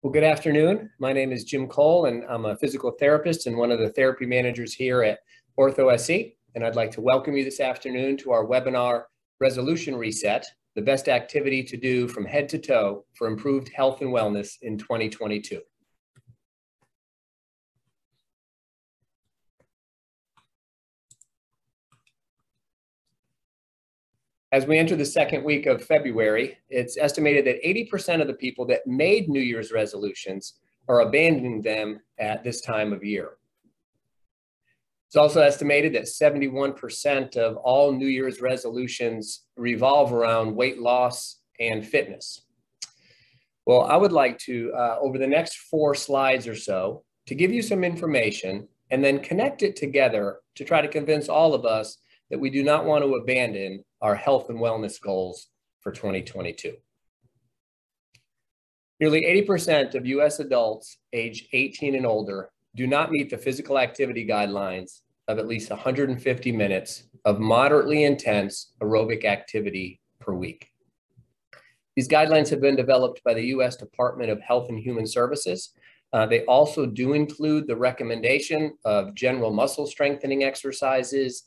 Well, good afternoon. My name is Jim Cole, and I'm a physical therapist and one of the therapy managers here at OrthoSE. And I'd like to welcome you this afternoon to our webinar, Resolution Reset, the best activity to do from head to toe for improved health and wellness in 2022. As we enter the second week of February, it's estimated that 80% of the people that made New Year's resolutions are abandoning them at this time of year. It's also estimated that 71% of all New Year's resolutions revolve around weight loss and fitness. Well, I would like to, over the next 4 slides or so, to give you some information and then connect it together to try to convince all of us that we do not want to abandon our health and wellness goals for 2022. Nearly 80% of US adults age 18 and older do not meet the physical activity guidelines of at least 150 minutes of moderately intense aerobic activity per week. These guidelines have been developed by the US Department of Health and Human Services. They also do include the recommendation of general muscle strengthening exercises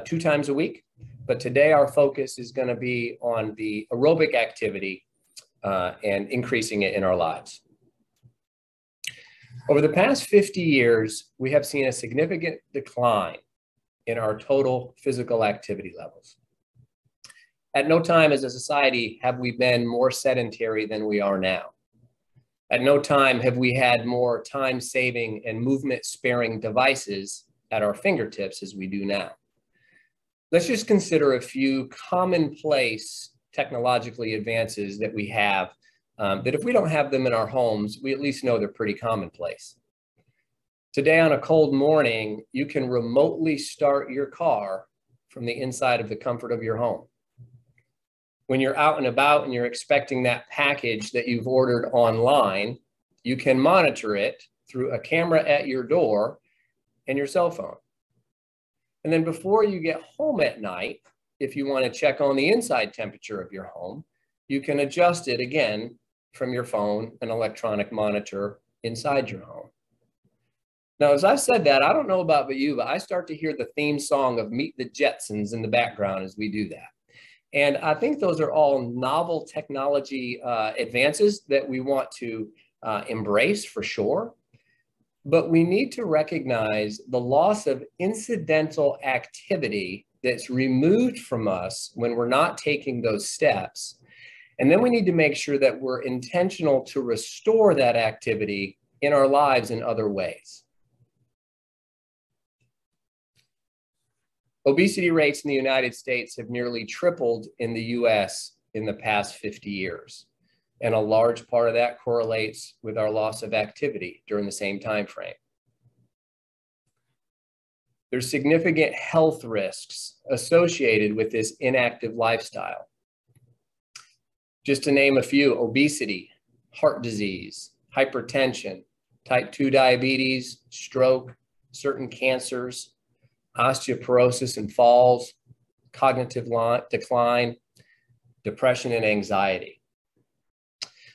2 times a week. But today our focus is going to be on the aerobic activity and increasing it in our lives. Over the past 50 years, we have seen a significant decline in our total physical activity levels. At no time as a society have we been more sedentary than we are now. At no time have we had more time-saving and movement-sparing devices at our fingertips as we do now. Let's just consider a few commonplace technologically advances that we have that if we don't have them in our homes, we at least know they're pretty commonplace. Today on a cold morning, you can remotely start your car from the inside of the comfort of your home. When you're out and about and you're expecting that package that you've ordered online, you can monitor it through a camera at your door and your cell phone. And then before you get home at night, if you want to check on the inside temperature of your home, you can adjust it again from your phone and electronic monitor inside your home. Now, as I've said that, I don't know about you, but I start to hear the theme song of Meet the Jetsons in the background as we do that. And I think those are all novel technology advances that we want to embrace for sure. But we need to recognize the loss of incidental activity that's removed from us when we're not taking those steps. And then we need to make sure that we're intentional to restore that activity in our lives in other ways. Obesity rates in the United States have nearly tripled in the US in the past 50 years. And a large part of that correlates with our loss of activity during the same time frame. There's significant health risks associated with this inactive lifestyle. Just to name a few: obesity, heart disease, hypertension, type 2 diabetes, stroke, certain cancers, osteoporosis and falls, cognitive decline, depression and anxiety.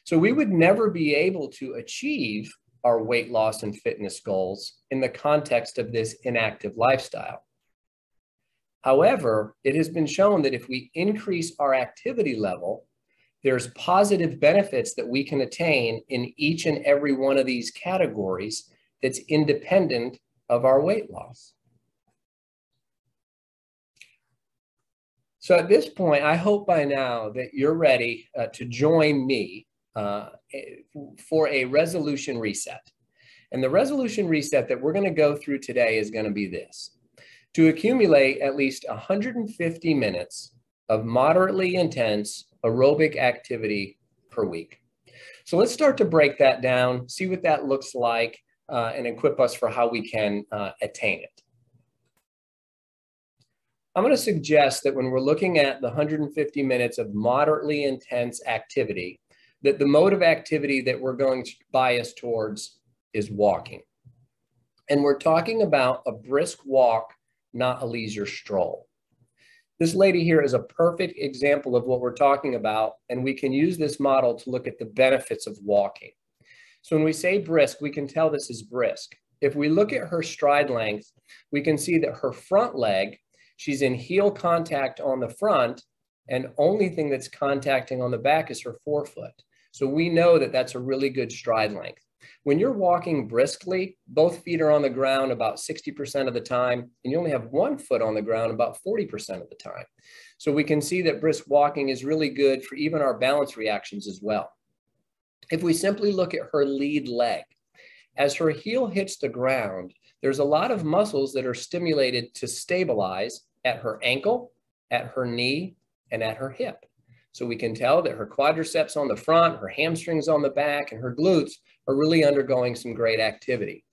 So we would never be able to achieve our weight loss and fitness goals in the context of this inactive lifestyle. However, it has been shown that if we increase our activity level, there's positive benefits that we can attain in each and every one of these categories that's independent of our weight loss. So at this point, I hope by now that you're ready to join me for a resolution reset. And the resolution reset that we're going to go through today is going to be this: to accumulate at least 150 minutes of moderately intense aerobic activity per week. So let's start to break that down, see what that looks like, and equip us for how we can attain it. I'm going to suggest that when we're looking at the 150 minutes of moderately intense activity, that the mode of activity that we're going to bias towards is walking. And we're talking about a brisk walk, not a leisure stroll. This lady here is a perfect example of what we're talking about, and we can use this model to look at the benefits of walking. So when we say brisk, we can tell this is brisk. If we look at her stride length, we can see that her front leg, she's in heel contact on the front, and only thing that's contacting on the back is her forefoot. So we know that that's a really good stride length. When you're walking briskly, both feet are on the ground about 60% of the time, and you only have one foot on the ground about 40% of the time. So we can see that brisk walking is really good for even our balance reactions as well. If we simply look at her lead leg, as her heel hits the ground, there's a lot of muscles that are stimulated to stabilize at her ankle, at her knee, and at her hip. So we can tell that her quadriceps on the front, her hamstrings on the back, and her glutes are really undergoing some great activity.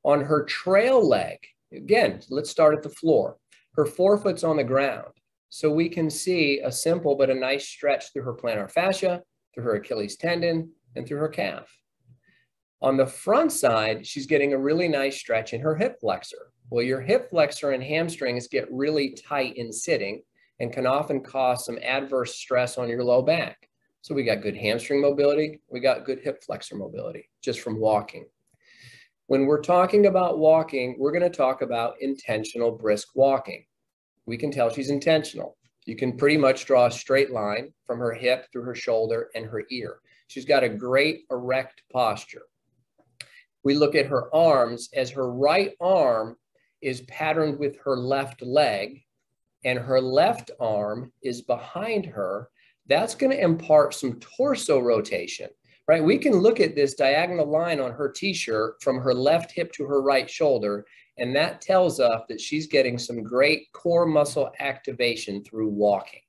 On her trail leg, again, let's start at the floor. Her forefoot's on the ground. So we can see a simple but a nice stretch through her plantar fascia, through her Achilles tendon, and through her calf. On the front side, she's getting a really nice stretch in her hip flexor. Well, your hip flexor and hamstrings get really tight in sitting and can often cause some adverse stress on your low back. So we got good hamstring mobility, we got good hip flexor mobility just from walking. When we're talking about walking, we're going to talk about intentional brisk walking. We can tell she's intentional. You can pretty much draw a straight line from her hip through her shoulder and her ear. She's got a great erect posture. We look at her arms, as her right arm is patterned with her left leg and her left arm is behind her. That's going to impart some torso rotation, right? We can look at this diagonal line on her t-shirt from her left hip to her right shoulder, and that tells us that she's getting some great core muscle activation through walking.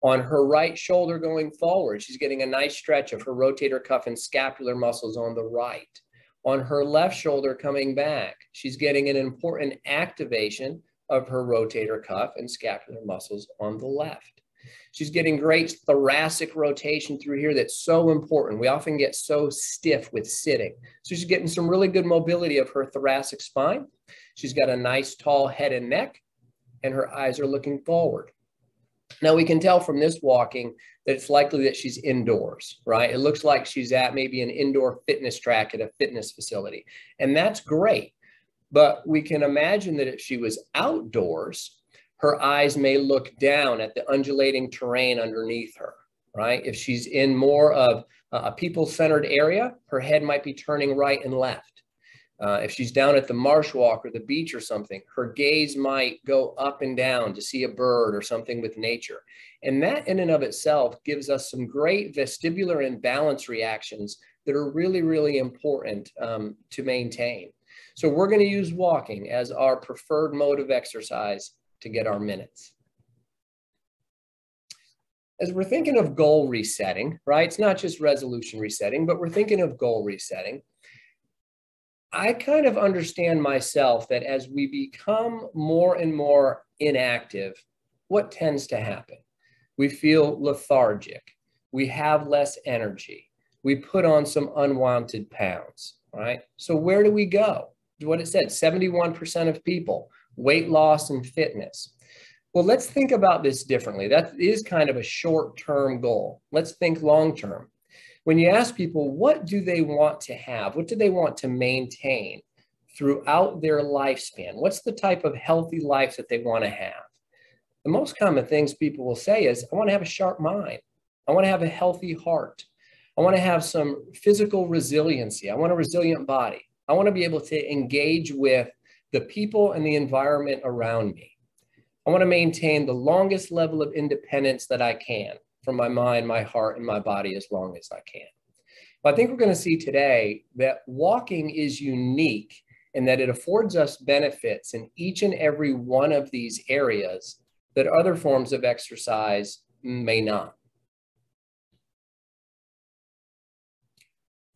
On her right shoulder going forward, she's getting a nice stretch of her rotator cuff and scapular muscles on the right. On her left shoulder coming back, she's getting an important activation of her rotator cuff and scapular muscles on the left. She's getting great thoracic rotation through here that's so important. We often get so stiff with sitting. So she's getting some really good mobility of her thoracic spine. She's got a nice tall head and neck, and her eyes are looking forward. Now we can tell from this walking that it's likely that she's indoors, right? It looks like she's at maybe an indoor fitness track at a fitness facility, and that's great. But we can imagine that if she was outdoors, her eyes may look down at the undulating terrain underneath her, right? If she's in more of a people-centered area, her head might be turning right and left. If she's down at the marsh walk or the beach or something, her gaze might go up and down to see a bird or something with nature. And that in and of itself gives us some great vestibular and balance reactions that are really, really important to maintain. So we're going to use walking as our preferred mode of exercise to get our minutes. As we're thinking of goal resetting, right? It's not just resolution resetting, but we're thinking of goal resetting. I kind of understand myself that as we become more and more inactive, what tends to happen? We feel lethargic. We have less energy. We put on some unwanted pounds, right? So where do we go? What it said, 71% of people, weight loss and fitness. Well, let's think about this differently. That is kind of a short-term goal. Let's think long-term. When you ask people, what do they want to have? What do they want to maintain throughout their lifespan? What's the type of healthy life that they want to have? The most common things people will say is, I want to have a sharp mind. I want to have a healthy heart. I want to have some physical resiliency. I want a resilient body. I want to be able to engage with the people and the environment around me. I want to maintain the longest level of independence that I can from my mind, my heart, and my body as long as I can. But I think we're going to see today that walking is unique in that it affords us benefits in each and every one of these areas that other forms of exercise may not.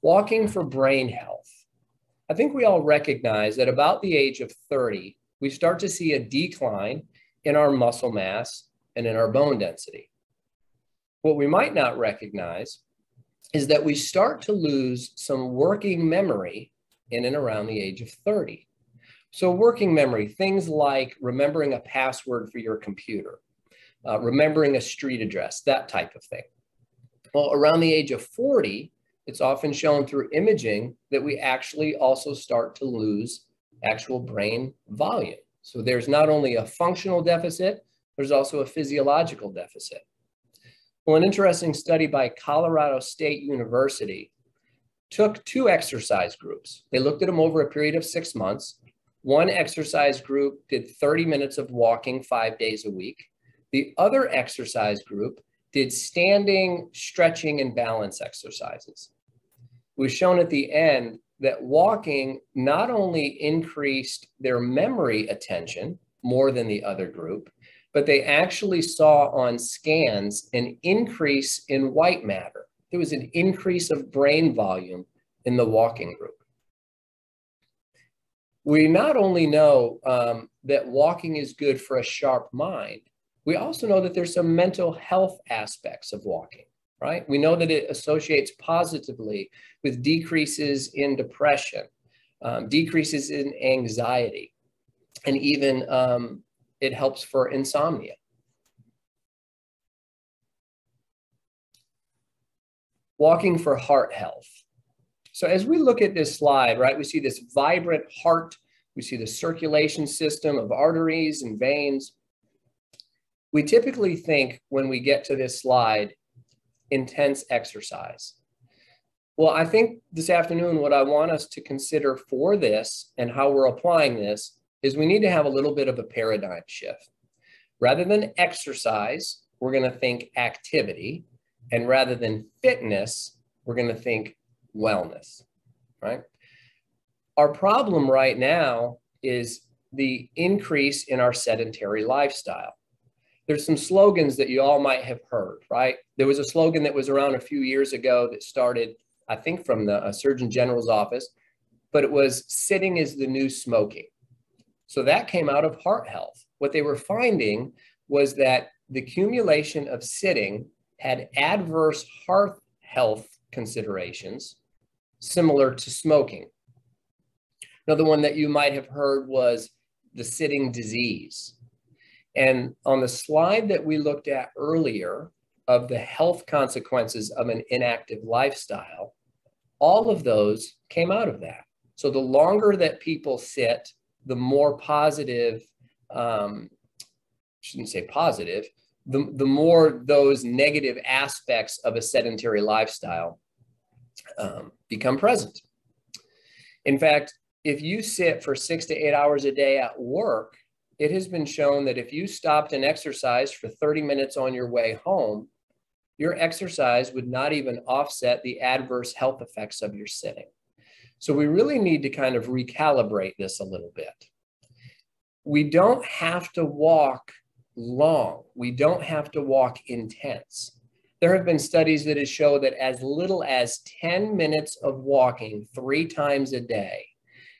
Walking for brain health. I think we all recognize that about the age of 30, we start to see a decline in our muscle mass and in our bone density. What we might not recognize is that we start to lose some working memory in and around the age of 30. So working memory, things like remembering a password for your computer, remembering a street address, that type of thing. Well, around the age of 40, it's often shown through imaging that we actually also start to lose actual brain volume. So there's not only a functional deficit, there's also a physiological deficit. Well, an interesting study by Colorado State University took 2 exercise groups. They looked at them over a period of 6 months. One exercise group did 30 minutes of walking 5 days a week. The other exercise group did standing, stretching, and balance exercises. It was shown at the end that walking not only increased their memory attention more than the other group, but they actually saw on scans an increase in white matter. There was an increase of brain volume in the walking group. We not only know that walking is good for a sharp mind, we also know that there's some mental health aspects of walking, right? We know that it associates positively with decreases in depression, decreases in anxiety, and even it helps for insomnia. Walking for heart health. So as we look at this slide, right, we see this vibrant heart, we see the circulation system of arteries and veins. We typically think when we get to this slide, intense exercise. Well, I think this afternoon, what I want us to consider for this and how we're applying this is we need to have a little bit of a paradigm shift. Rather than exercise, we're going to think activity. And rather than fitness, we're going to think wellness, right? Our problem right now is the increase in our sedentary lifestyle. There's some slogans that you all might have heard, right? There was a slogan that was around a few years ago that started, I think, from the Surgeon General's office, but it was sitting is the new smoking. So that came out of heart health. What they were finding was that the accumulation of sitting had adverse heart health considerations similar to smoking. Another one that you might have heard was the sitting disease. And on the slide that we looked at earlier of the health consequences of an inactive lifestyle, all of those came out of that. So the longer that people sit, the more positive, shouldn't say positive, the more those negative aspects of a sedentary lifestyle become present. In fact, if you sit for 6 to 8 hours a day at work, it has been shown that if you stopped and exercised for 30 minutes on your way home, your exercise would not even offset the adverse health effects of your sitting. So we really need to kind of recalibrate this a little bit. We don't have to walk long. We don't have to walk intense. There have been studies that show that as little as 10 minutes of walking 3 times a day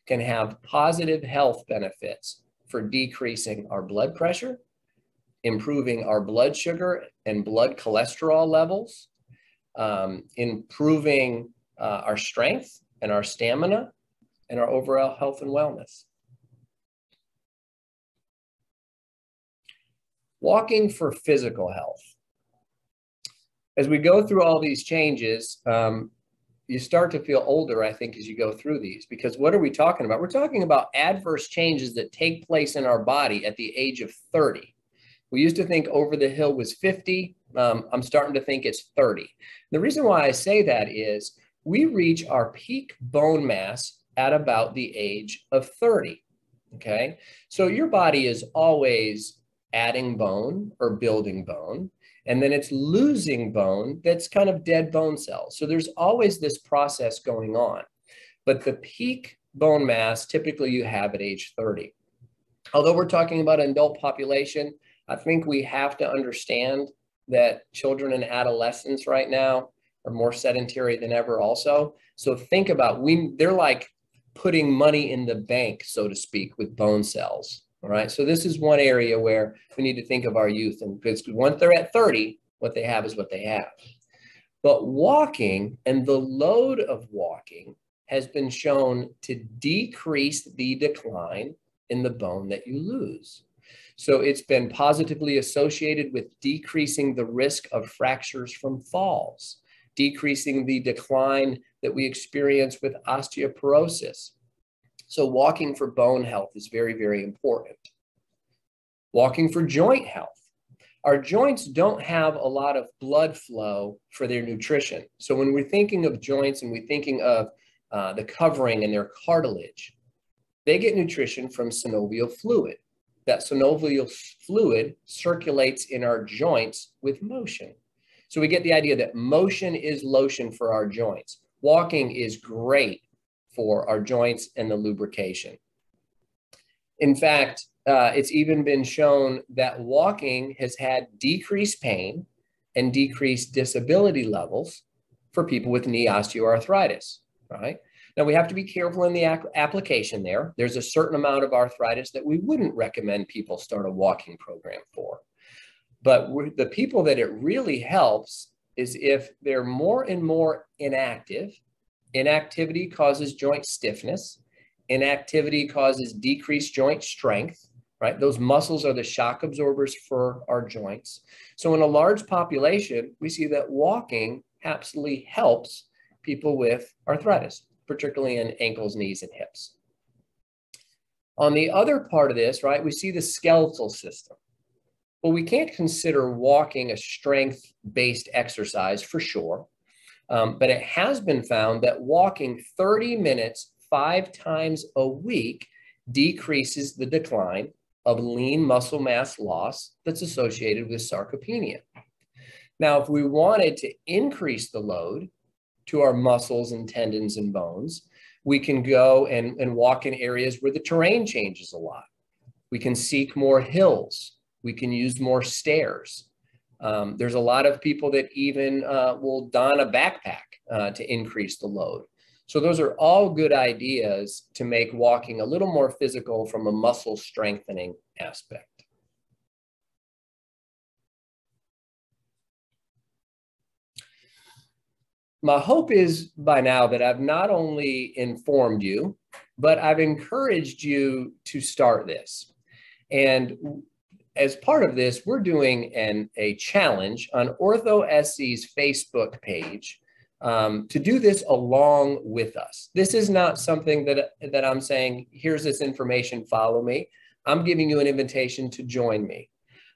can have positive health benefits for decreasing our blood pressure, improving our blood sugar and blood cholesterol levels, improving our strength and our stamina and our overall health and wellness. Walking for physical health. As we go through all these changes, you start to feel older, I think, as you go through these, because what are we talking about? We're talking about adverse changes that take place in our body at the age of 30. We used to think over the hill was 50. I'm starting to think it's 30. The reason why I say that is we reach our peak bone mass at about the age of 30, okay? So your body is always adding bone or building bone, and then it's losing bone that's kind of dead bone cells. So there's always this process going on. But the peak bone mass typically you have at age 30. Although we're talking about an adult population, I think we have to understand that children and adolescents right now are more sedentary than ever also. So think about, they're like putting money in the bank, so to speak, with bone cells. All right, so this is one area where we need to think of our youth, and because once they're at 30, what they have is what they have. But walking and the load of walking has been shown to decrease the decline in the bone that you lose. So it's been positively associated with decreasing the risk of fractures from falls, decreasing the decline that we experience with osteoporosis. So walking for bone health is very, very important. Walking for joint health. Our joints don't have a lot of blood flow for their nutrition. So when we're thinking of joints and we're thinking of the covering and their cartilage, they get nutrition from synovial fluid. That synovial fluid circulates in our joints with motion. So we get the idea that motion is lotion for our joints. Walking is great for our joints and the lubrication. In fact, it's even been shown that walking has had decreased pain and decreased disability levels for people with knee osteoarthritis, right? Now, we have to be careful in the application there. There's a certain amount of arthritis that we wouldn't recommend people start a walking program for. But the people that it really helps is if they're more and more inactive. Inactivity causes joint stiffness. Inactivity causes decreased joint strength, right? Those muscles are the shock absorbers for our joints. So in a large population, we see that walking absolutely helps people with arthritis, particularly in ankles, knees, and hips. On the other part of this, right, we see the skeletal system. Well, we can't consider walking a strength-based exercise for sure, but it has been found that walking 30 minutes 5 times a week decreases the decline of lean muscle mass loss that's associated with sarcopenia. Now, if we wanted to increase the load to our muscles and tendons and bones, we can go and walk in areas where the terrain changes a lot. We can seek more hills. We can use more stairs. There's a lot of people that even will don a backpack to increase the load. So those are all good ideas to make walking a little more physical from a muscle strengthening aspect. My hope is by now that I've not only informed you, but I've encouraged you to start this. And as part of this, we're doing a challenge on OrthoSC's Facebook page to do this along with us. This is not something that I'm saying, here's this information, follow me. I'm giving you an invitation to join me.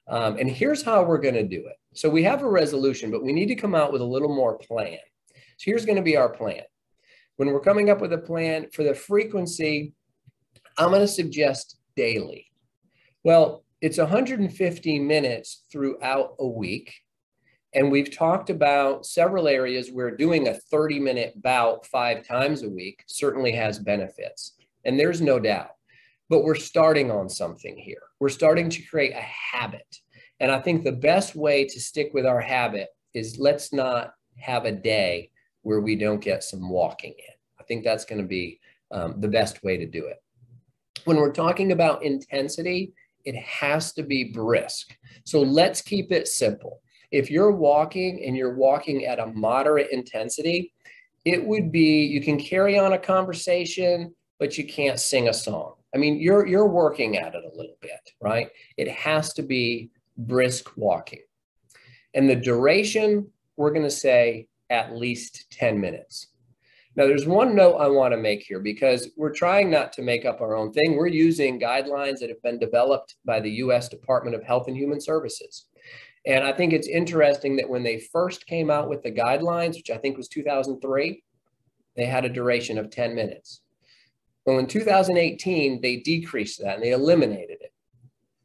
And here's how we're going to do it. So we have a resolution, but we need to come out with a little more plan. So here's going to be our plan. When we're coming up with a plan for the frequency, I'm going to suggest daily. Well, it's 150 minutes throughout a week. And we've talked about several areas where doing a 30-minute bout 5 times a week certainly has benefits. And there's no doubt. But we're starting on something here. We're starting to create a habit. And I think the best way to stick with our habit is let's not have a day where we don't get some walking in. I think that's going to be the best way to do it. When we're talking about intensity, it has to be brisk. So let's keep it simple. If you're walking and you're walking at a moderate intensity, it would be, you can carry on a conversation, but you can't sing a song. I mean, you're working at it a little bit, right? It has to be brisk walking. And the duration, we're going to say at least 10 minutes. Now, there's one note I want to make here because we're trying not to make up our own thing. We're using guidelines that have been developed by the U.S. Department of Health and Human Services. And I think it's interesting that when they first came out with the guidelines, which I think was 2003, they had a duration of 10 minutes. Well, in 2018, they decreased that and they eliminated it.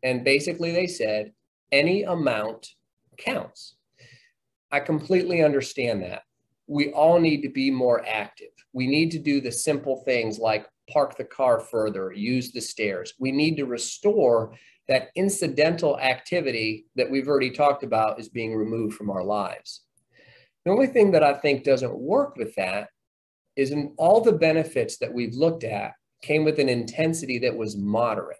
And basically they said, any amount counts. I completely understand that. We all need to be more active. We need to do the simple things like park the car further, use the stairs. We need to restore that incidental activity that we've already talked about is being removed from our lives. The only thing that I think doesn't work with that is in all the benefits that we've looked at came with an intensity that was moderate.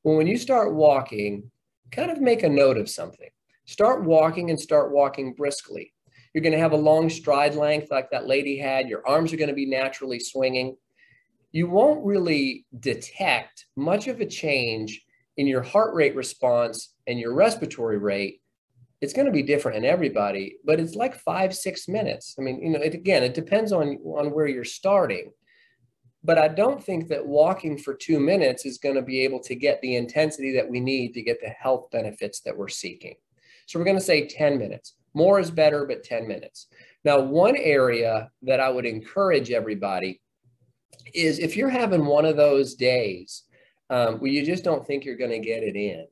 Well, when you start walking, kind of make a note of something. Start walking and start walking briskly. You're going to have a long stride length like that lady had. Your arms are going to be naturally swinging. You won't really detect much of a change in your heart rate response and your respiratory rate it's going to be different in everybody, but it's like 5-6 minutes. I mean, you know, it depends on where you're starting. But I don't think that walking for 2 minutes is going to be able to get the intensity that we need to get the health benefits that we're seeking. So we're going to say 10 minutes. More is better, but 10 minutes. Now, one area that I would encourage everybody is if you're having one of those days where you just don't think you're going to get it in,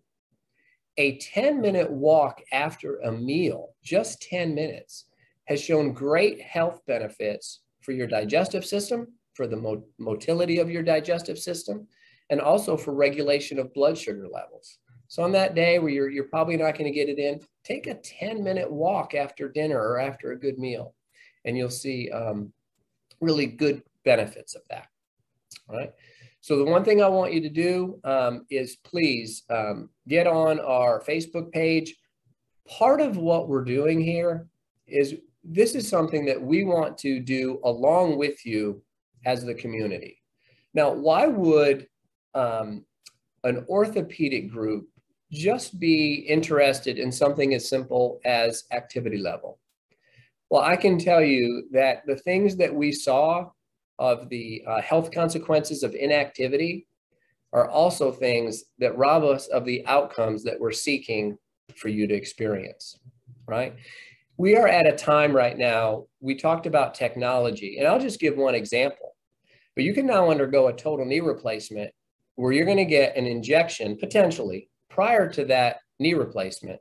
a 10-minute walk after a meal, just 10 minutes, has shown great health benefits for your digestive system, for the motility of your digestive system, and also for regulation of blood sugar levels. So on that day where you're probably not going to get it in, take a 10-minute walk after dinner or after a good meal, and you'll see really good benefits of that. All right. So the one thing I want you to do is please get on our Facebook page. Part of what we're doing here is this is something that we want to do along with you as the community. Now, why would an orthopedic group just be interested in something as simple as activity level? Well, I can tell you that the things that we saw of the health consequences of inactivity are also things that rob us of the outcomes that we're seeking for you to experience, right? We are at a time right now, we talked about technology, and I'll just give one example, but you can now undergo a total knee replacement where you're going to get an injection potentially prior to that knee replacement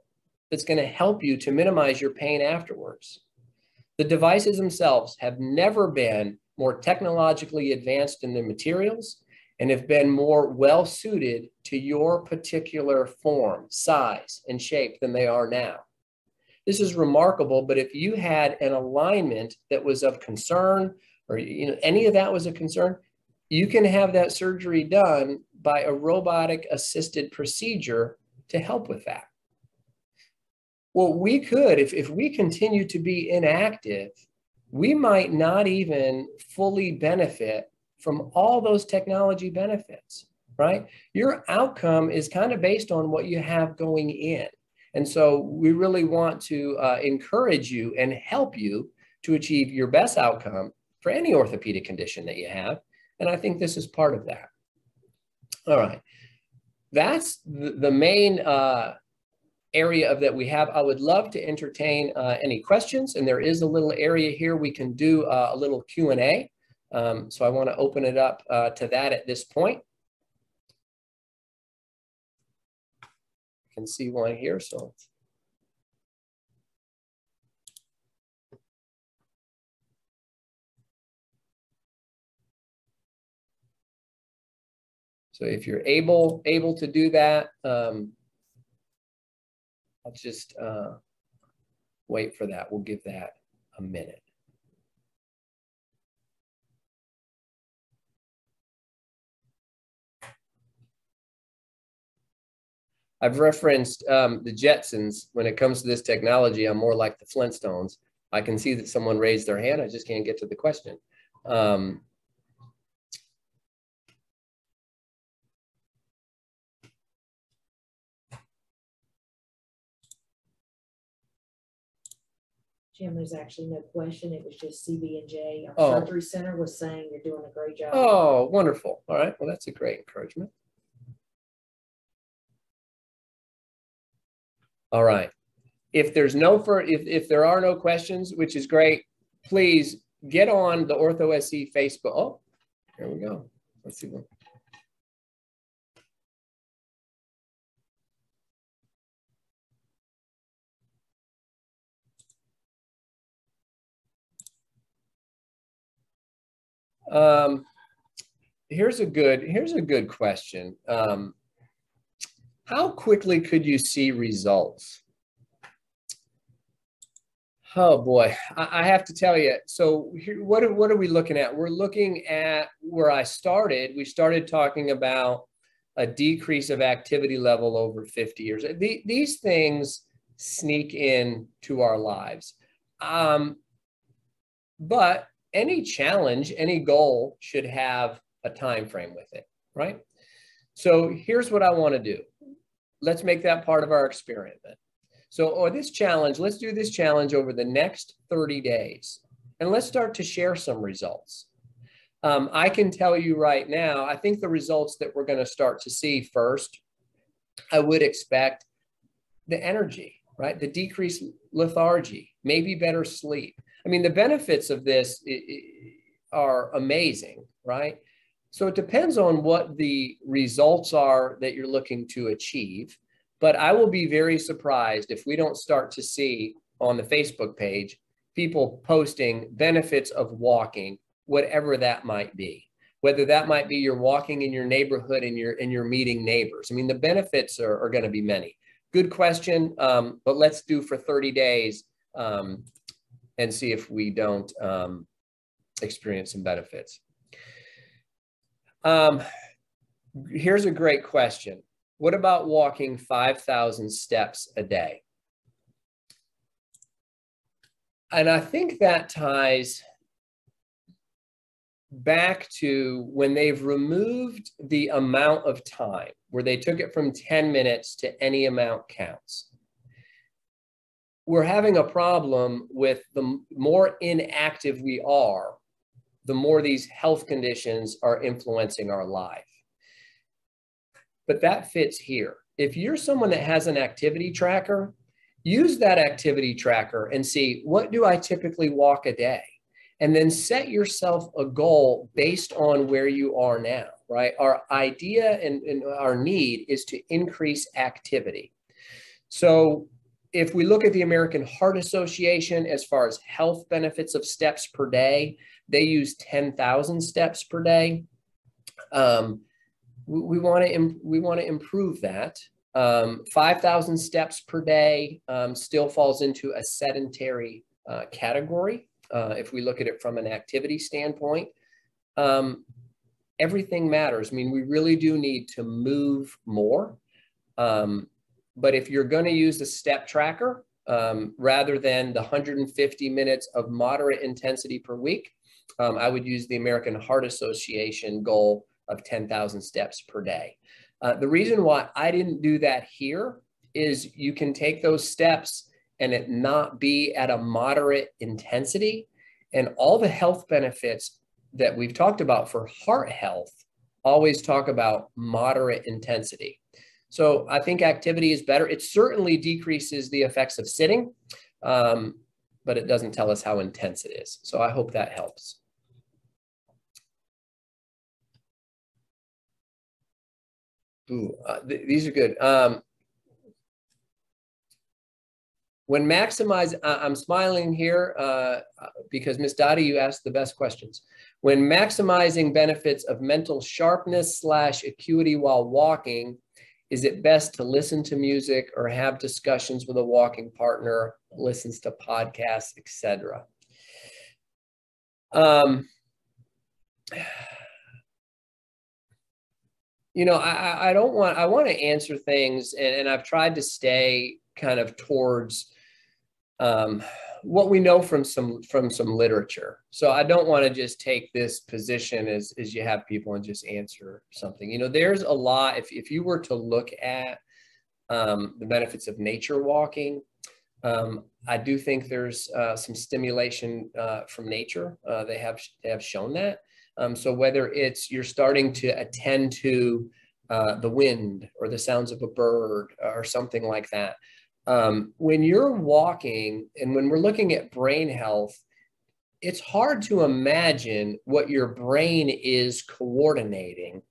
that's going to help you to minimize your pain afterwards. The devices themselves have never been more technologically advanced in the materials and have been more well suited to your particular form, size, and shape than they are now. This is remarkable, but if you had an alignment that was of concern or any of that was a concern, you can have that surgery done by a robotic assisted procedure to help with that. Well, we could, if we continue to be inactive, we might not even fully benefit from all those technology benefits, right? Your outcome is kind of based on what you have going in. And so we really want to encourage you and help you to achieve your best outcome for any orthopedic condition that you have. And I think this is part of that. All right. That's the main area of that we have. I would love to entertain any questions, and there is a little area here we can do a little Q&A. So I want to open it up to that at this point. I can see one here, so. So if you're able to do that, I'll just wait for that. We'll give that a minute. I've referenced the Jetsons. When it comes to this technology, I'm more like the Flintstones. I can see that someone raised their hand. I just can't get to the question. Jim, there's actually no question. It was just CB&J. Our surgery center was saying you're doing a great job. Oh, wonderful. All right. Well, that's a great encouragement. All right. If there's if there are no questions, which is great, please get on the OrthoSC Facebook. Oh, here we go. Let's see one. Here's a good question. How quickly could you see results? Oh boy, I have to tell you. So here, what are we looking at? We're looking at where I started. We started talking about a decrease of activity level over 50 years. These things sneak in to our lives. But any challenge, any goal should have a time frame with it, right? So here's what I want to do. Let's make that part of our experiment. So, or this challenge, let's do this challenge over the next 30 days. And let's start to share some results. I can tell you right now, I think the results that we're going to start to see first, I would expect the energy, right? The decreased lethargy, maybe better sleep. I mean, the benefits of this are amazing, right? So it depends on what the results are that you're looking to achieve. But I will be very surprised if we don't start to see on the Facebook page people posting benefits of walking, whatever that might be. Whether that might be you're walking in your neighborhood and you're meeting neighbors. I mean, the benefits are going to be many. Good question, but let's do for 30 days and see if we don't experience some benefits. Here's a great question. What about walking 5,000 steps a day? And I think that ties back to when they've removed the amount of time, where they took it from 10 minutes to any amount counts. We're having a problem with the more inactive we are, the more these health conditions are influencing our life. But that fits here. If you're someone that has an activity tracker, use that activity tracker and see, what do I typically walk a day? And then set yourself a goal based on where you are now, right? Our idea and our need is to increase activity. So if we look at the American Heart Association, as far as health benefits of steps per day, they use 10,000 steps per day. We want to improve that. 5,000 steps per day still falls into a sedentary category. If we look at it from an activity standpoint, everything matters. I mean, we really do need to move more. But if you're going to use the step tracker, rather than the 150 minutes of moderate intensity per week, I would use the American Heart Association goal of 10,000 steps per day. The reason why I didn't do that here is you can take those steps and it not be at a moderate intensity. And all the health benefits that we've talked about for heart health always talk about moderate intensity. So I think activity is better. It certainly decreases the effects of sitting, but it doesn't tell us how intense it is. So I hope that helps. Ooh, these are good. When maximize, I'm smiling here because Ms. Dottie, you asked the best questions. When maximizing benefits of mental sharpness / acuity while walking, is it best to listen to music or have discussions with a walking partner, listens to podcasts, etc.? You know, I want to answer things, and I've tried to stay kind of towards what we know from some literature. So I don't want to just take this position as you have people and just answer something. You know, there's a lot, if you were to look at the benefits of nature walking, I do think there's some stimulation from nature. They have shown that. So whether it's you're starting to attend to the wind or the sounds of a bird or something like that, when you're walking and when we're looking at brain health, it's hard to imagine what your brain is coordinating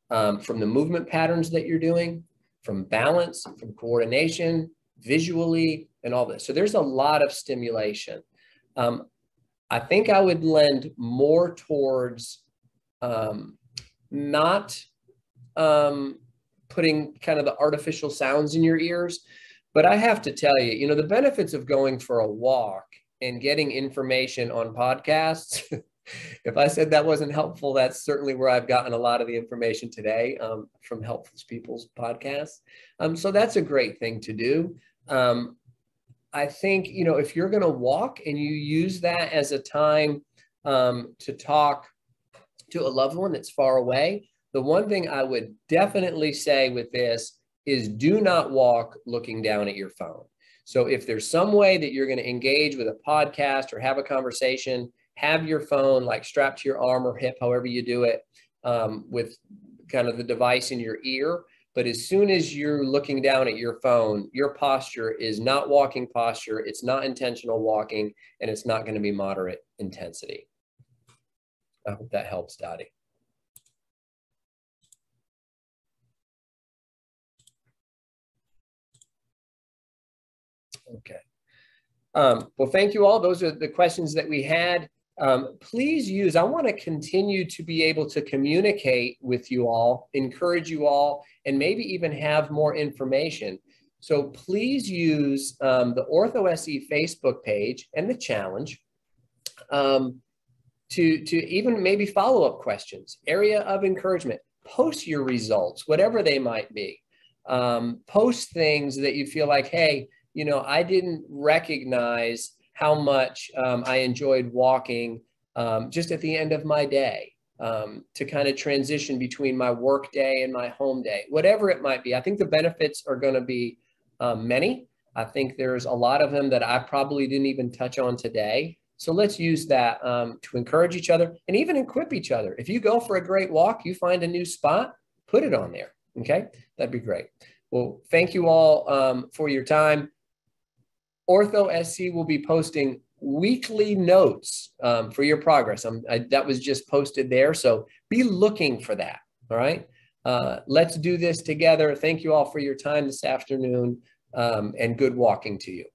from the movement patterns that you're doing, from balance, from coordination, visually, and all this. So there's a lot of stimulation. I think I would lend more towards not putting kind of the artificial sounds in your ears. But I have to tell you, you know, the benefits of going for a walk and getting information on podcasts, if I said that wasn't helpful, that's certainly where I've gotten a lot of the information today from Helpful People's podcasts. So that's a great thing to do. I think, you know, if you're going to walk and you use that as a time to talk to a loved one that's far away, the one thing I would definitely say with this is do not walk looking down at your phone. So if there's some way that you're going to engage with a podcast or have a conversation, have your phone like strapped to your arm or hip, however you do it, with kind of the device in your ear. But as soon as you're looking down at your phone, your posture is not walking posture. It's not intentional walking, and it's not going to be moderate intensity. I hope that helps, Dottie. Okay. Well, thank you all. Those are the questions that we had. Please use, I want to continue to be able to communicate with you all, encourage you all, and maybe even have more information. So please use the OrthoSE Facebook page and the challenge to even maybe follow-up questions, area of encouragement. Post your results, whatever they might be. Post things that you feel like, hey, you know, I didn't recognize how much I enjoyed walking just at the end of my day, to kind of transition between my work day and my home day, whatever it might be. I think the benefits are going to be many. I think there's a lot of them that I probably didn't even touch on today. So let's use that to encourage each other and even equip each other. If you go for a great walk, you find a new spot, put it on there. Okay, that'd be great. Well, thank you all for your time. OrthoSE will be posting weekly notes for your progress. That was just posted there, so be looking for that, all right? Let's do this together. Thank you all for your time this afternoon, and good walking to you.